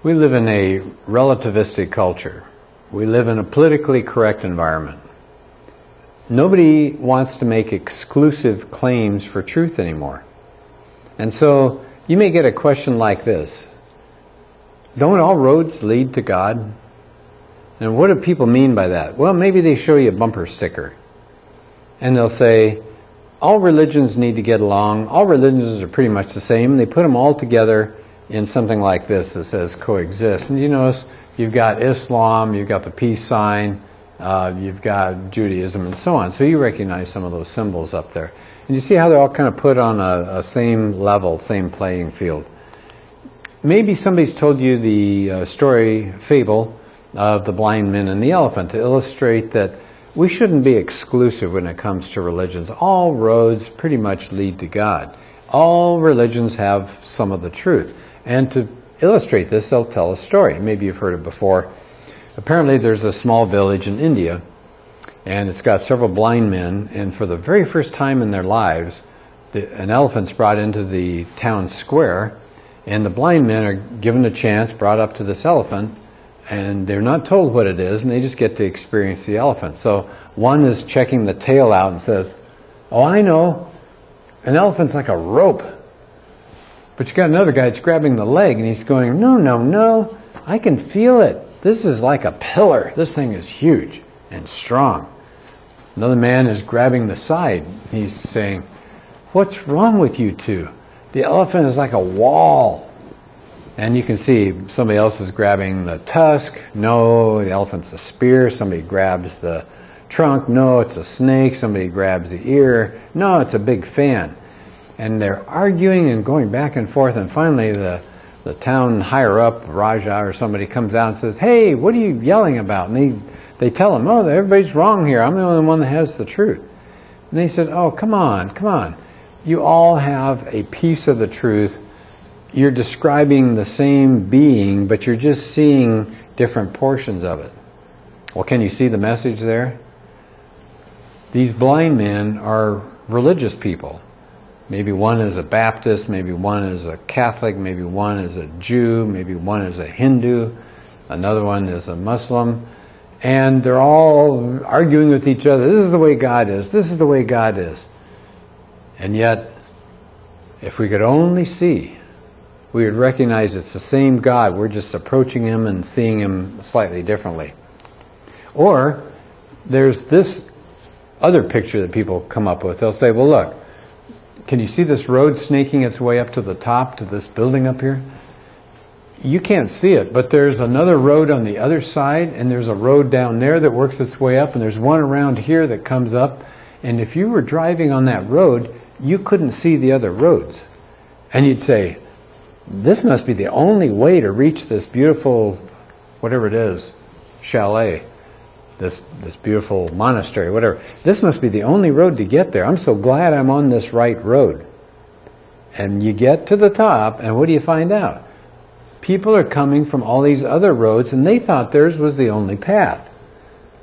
We live in a relativistic culture. We live in a politically correct environment. Nobody wants to make exclusive claims for truth anymore. And so you may get a question like this: don't all roads lead to God? And what do people mean by that? Well, maybe they show you a bumper sticker and they'll say, all religions need to get along, all religions are pretty much the same. They put them all together in something like this that says coexist. And you notice you've got Islam, you've got the peace sign, you've got Judaism and so on. So you recognize some of those symbols up there. And you see how they're all kind of put on a same level, same playing field. Maybe somebody's told you the fable of the blind man and the elephant to illustrate that we shouldn't be exclusive when it comes to religions. All roads pretty much lead to God. All religions have some of the truth. And to illustrate this, they'll tell a story. Maybe you've heard it before. Apparently there's a small village in India, and it's got several blind men, and for the very first time in their lives, an elephant's brought into the town square, and the blind men are given a chance, brought up to this elephant, and they're not told what it is, and they just get to experience the elephant. So one is checking the tail out and says, oh, I know, an elephant's like a rope. But you got another guy that's grabbing the leg, and he's going, no, no, no, I can feel it. This is like a pillar. This thing is huge and strong. Another man is grabbing the side. He's saying, what's wrong with you two? The elephant is like a wall. And you can see somebody else is grabbing the tusk. No, the elephant's a spear. Somebody grabs the trunk. No, it's a snake. Somebody grabs the ear. No, it's a big fan. And they're arguing and going back and forth, and finally the town higher up, Raja or somebody, comes out and says, hey, what are you yelling about? And they tell him, oh, everybody's wrong here. I'm the only one that has the truth. And they said, oh, come on, come on. You all have a piece of the truth. You're describing the same being, but you're just seeing different portions of it. Well, can you see the message there? These blind men are religious people. Maybe one is a Baptist, maybe one is a Catholic, maybe one is a Jew, maybe one is a Hindu, another one is a Muslim, and they're all arguing with each other. This is the way God is. This is the way God is. And yet, if we could only see, we would recognize it's the same God. We're just approaching Him and seeing Him slightly differently. Or, there's this other picture that people come up with. They'll say, well, look, can you see this road snaking its way up to the top, to this building up here? You can't see it, but there's another road on the other side, and there's a road down there that works its way up, and there's one around here that comes up. And if you were driving on that road, you couldn't see the other roads. And you'd say, this must be the only way to reach this beautiful, whatever it is, chalet, this beautiful monastery, whatever. This must be the only road to get there. I'm so glad I'm on this right road. And you get to the top, and what do you find out? People are coming from all these other roads, and they thought theirs was the only path,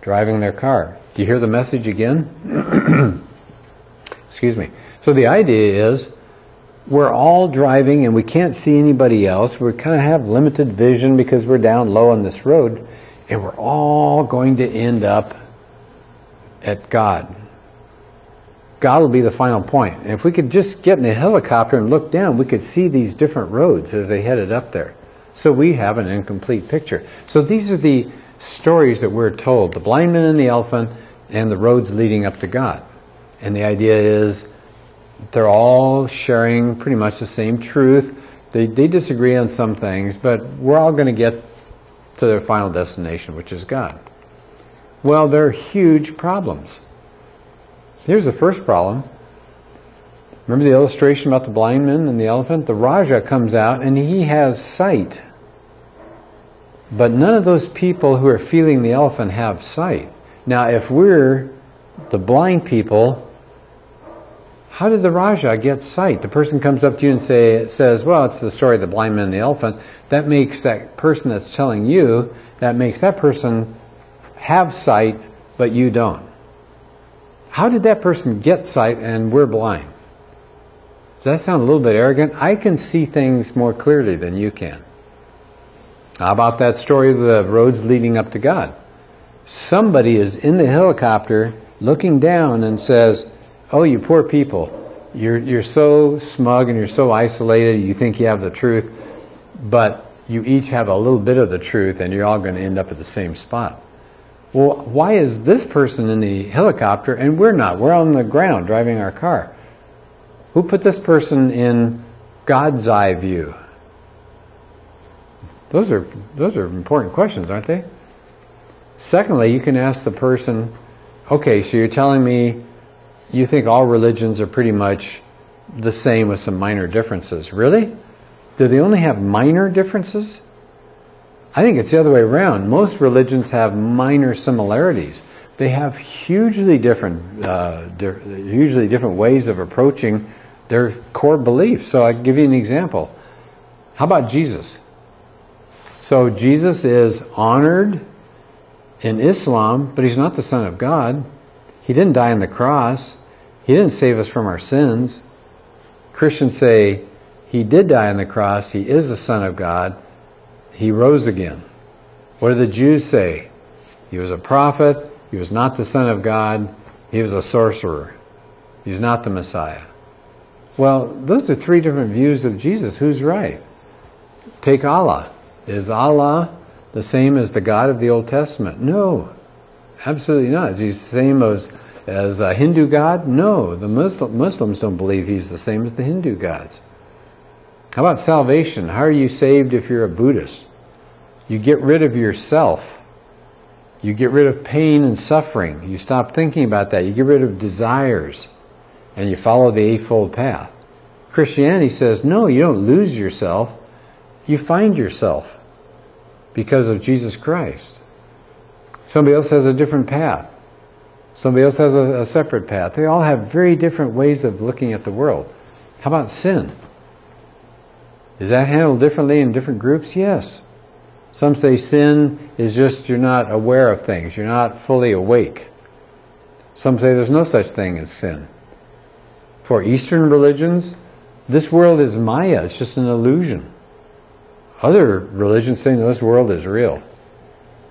driving their car. Do you hear the message again? Excuse me. So the idea is, we're all driving, and we can't see anybody else. We kind of have limited vision because we're down low on this road. And we're all going to end up at God. God will be the final point. And if we could just get in a helicopter and look down, we could see these different roads as they headed up there. So we have an incomplete picture. So these are the stories that we're told. The blind man and the elephant and the roads leading up to God. And the idea is they're all sharing pretty much the same truth. They disagree on some things, but we're all going to get to their final destination, which is God. Well, there are huge problems. Here's the first problem. Remember the illustration about the blind man and the elephant? The Raja comes out and he has sight. But none of those people who are feeling the elephant have sight. Now, if we're the blind people, how did the Raja get sight? The person comes up to you and says, well, it's the story of the blind man and the elephant. That makes that person that's telling you, that makes that person have sight, but you don't. How did that person get sight and we're blind? Does that sound a little bit arrogant? I can see things more clearly than you can. How about that story of the roads leading up to God? Somebody is in the helicopter looking down and says, oh, you poor people, you're so smug and you're so isolated, you think you have the truth, but you each have a little bit of the truth and you're all going to end up at the same spot. Well, why is this person in the helicopter and we're not? We're on the ground driving our car. Who put this person in God's eye view? Those are important questions, aren't they? Secondly, you can ask the person, okay, so you're telling me you think all religions are pretty much the same with some minor differences. Really? Do they only have minor differences? I think it's the other way around. Most religions have minor similarities. They have hugely different ways of approaching their core beliefs. So I'll give you an example. How about Jesus? So Jesus is honored in Islam, but he's not the Son of God. He didn't die on the cross. He didn't save us from our sins. Christians say he did die on the cross. He is the Son of God. He rose again. What do the Jews say? He was a prophet. He was not the Son of God. He was a sorcerer. He's not the Messiah. Well, those are three different views of Jesus. Who's right? Take Allah. Is Allah the same as the God of the Old Testament? No, absolutely not. Is he the same as a Hindu God? No, the Muslims don't believe he's the same as the Hindu gods. How about salvation? How are you saved if you're a Buddhist? You get rid of yourself. You get rid of pain and suffering. You stop thinking about that. You get rid of desires. And you follow the Eightfold Path. Christianity says, no, you don't lose yourself. You find yourself because of Jesus Christ. Somebody else has a different path. Somebody else has a separate path. They all have very different ways of looking at the world. How about sin? Is that handled differently in different groups? Yes. Some say sin is just you're not aware of things. You're not fully awake. Some say there's no such thing as sin. For Eastern religions, this world is Maya. It's just an illusion. Other religions say no, this world is real.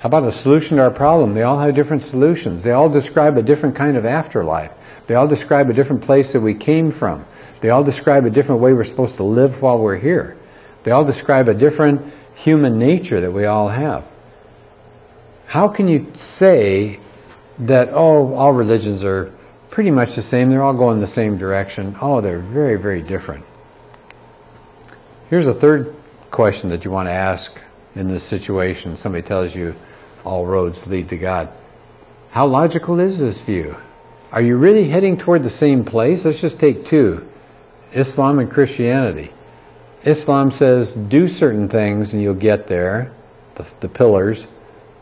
How about a solution to our problem? They all have different solutions. They all describe a different kind of afterlife. They all describe a different place that we came from. They all describe a different way we're supposed to live while we're here. They all describe a different human nature that we all have. How can you say that, oh, all religions are pretty much the same, they're all going the same direction? Oh, they're very, very different. Here's a third question that you want to ask in this situation. Somebody tells you all roads lead to God. How logical is this view? Are you really heading toward the same place? Let's just take two, Islam and Christianity. Islam says do certain things and you'll get there, the pillars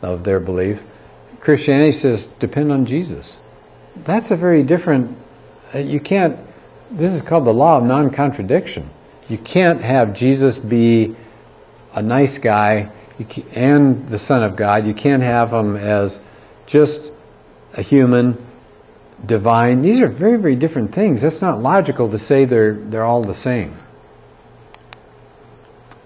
of their beliefs. Christianity says depend on Jesus. That's a very different, you can't, this is called the law of non-contradiction. You can't have Jesus be a nice guy and the Son of God. You can't have him as just a human, divine. These are very, very different things. That's not logical to say they're all the same.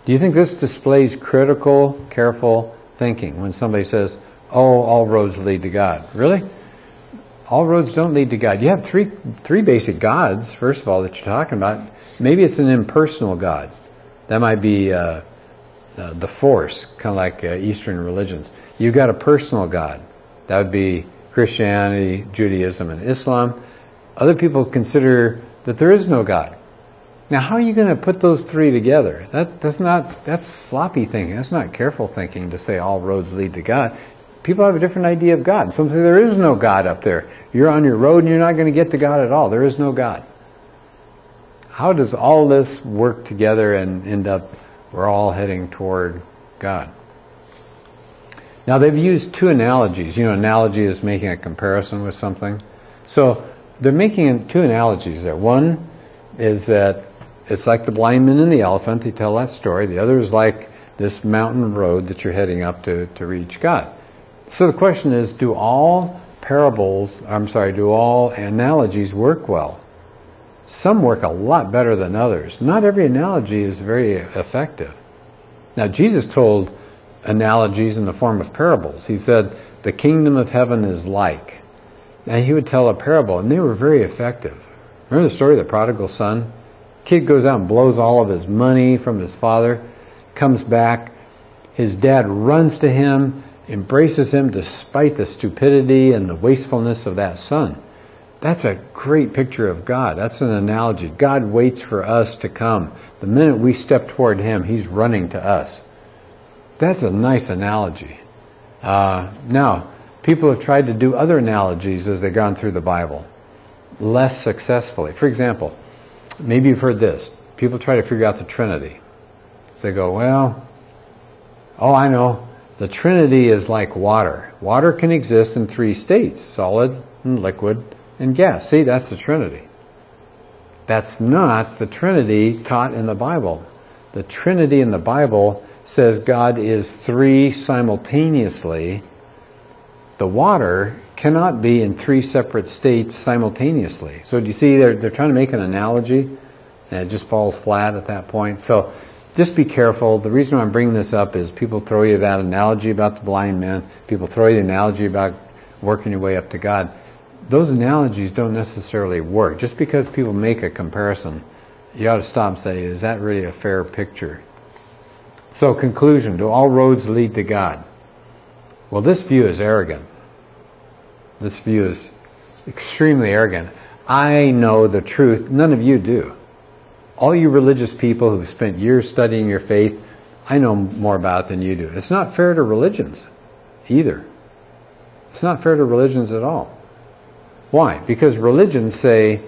Do you think this displays critical, careful thinking when somebody says, oh, all roads lead to God? Really? All roads don't lead to God. You have three basic gods, first of all, that you're talking about. Maybe it's an impersonal God. That might be the force, kind of like Eastern religions. You've got a personal God. That would be Christianity, Judaism, and Islam. Other people consider that there is no God. Now, how are you going to put those three together? That's sloppy thinking. That's not careful thinking to say all roads lead to God. People have a different idea of God. Some say there is no God up there. You're on your road and you're not going to get to God at all. There is no God. How does all this work together and end up, we're all heading toward God? Now, they've used two analogies. You know, analogy is making a comparison with something. So they're making two analogies there. One is that it's like the blind man and the elephant. They tell that story. The other is like this mountain road that you're heading up to reach God. So the question is, do all analogies work well? Some work a lot better than others. Not every analogy is very effective. Now, Jesus told analogies in the form of parables. He said, the kingdom of heaven is like. And he would tell a parable, and they were very effective. Remember the story of the prodigal son? Kid goes out and blows all of his money from his father, comes back, his dad runs to him, embraces him despite the stupidity and the wastefulness of that son. That's a great picture of God. That's an analogy. God waits for us to come. The minute we step toward Him, He's running to us. That's a nice analogy. Now, people have tried to do other analogies as they've gone through the Bible, less successfully. For example, maybe you've heard this. People try to figure out the Trinity. So they go, well, I know. The Trinity is like water. Water can exist in 3 states, solid and liquid and gas. See, that's the Trinity. That's not the Trinity taught in the Bible. The Trinity in the Bible says God is 3 simultaneously. The water cannot be in 3 separate states simultaneously. So do you see they're trying to make an analogy, and it just falls flat at that point. So just be careful. The reason why I'm bringing this up is people throw you that analogy about the blind man. People throw you the analogy about working your way up to God. Those analogies don't necessarily work. Just because people make a comparison, you ought to stop and say, is that really a fair picture? So, conclusion, do all roads lead to God? Well, this view is arrogant. This view is extremely arrogant. I know the truth. None of you do. All you religious people who've spent years studying your faith, I know more about it than you do. It's not fair to religions either. It's not fair to religions at all. Why? Because religions say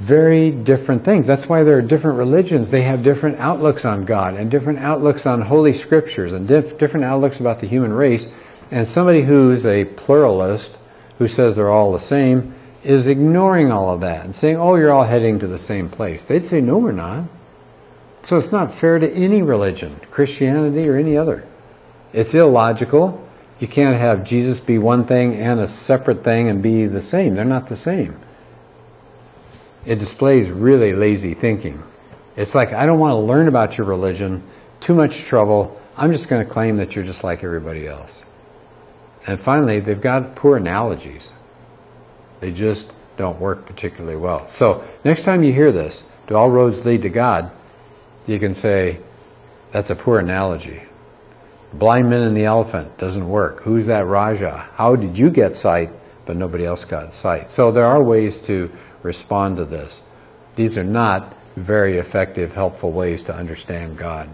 very different things. That's why there are different religions. They have different outlooks on God and different outlooks on Holy Scriptures and different outlooks about the human race. And somebody who's a pluralist, who says they're all the same, is ignoring all of that and saying, oh, you're all heading to the same place. They'd say, no, we're not. So it's not fair to any religion, Christianity or any other. It's illogical. You can't have Jesus be one thing and a separate thing and be the same. They're not the same. It displays really lazy thinking. It's like, I don't want to learn about your religion. Too much trouble. I'm just going to claim that you're just like everybody else. And finally, they've got poor analogies. They just don't work particularly well. So, next time you hear this, do all roads lead to God? You can say, that's a poor analogy. Blind men and the elephant doesn't work. Who's that Raja? How did you get sight, but nobody else got sight? So there are ways to respond to this. These are not very effective, helpful ways to understand God.